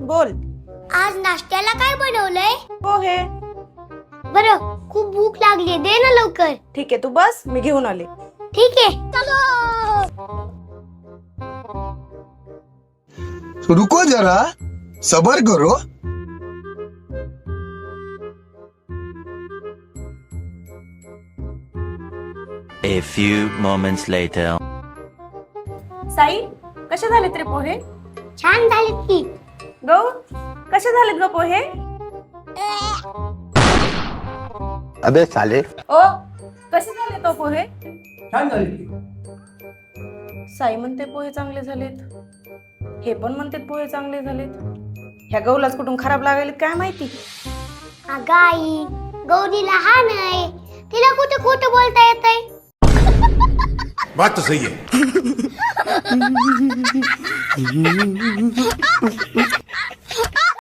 बोल. आज नाश्त्याला काय बनवलंय? पोहे. बरं, खूप भूक लागली, दे ना लवकर. ठीक आहे, तू बस, मी घेऊन आले. ठीक आहे, चलो. रुको जरा, सबर करो. A few moments later. Sai, कसे झालेत रे पोहे? छान झालीत की. गौ, कसे झालेत ग पोहे? अबे साले. ओ, कसे झाले तो पोहे? छान झाली. साई म्हणते पोहे चांगले झालेत, हे पण म्हणते पोहे चांगले झालेत. ह्या गौलाच कुठून खराब लागायलेत काय माहिती. अगं आई, गौरी लहान आहे, तिला कुठे खोटं बोलता येतंय? बात तो सही है.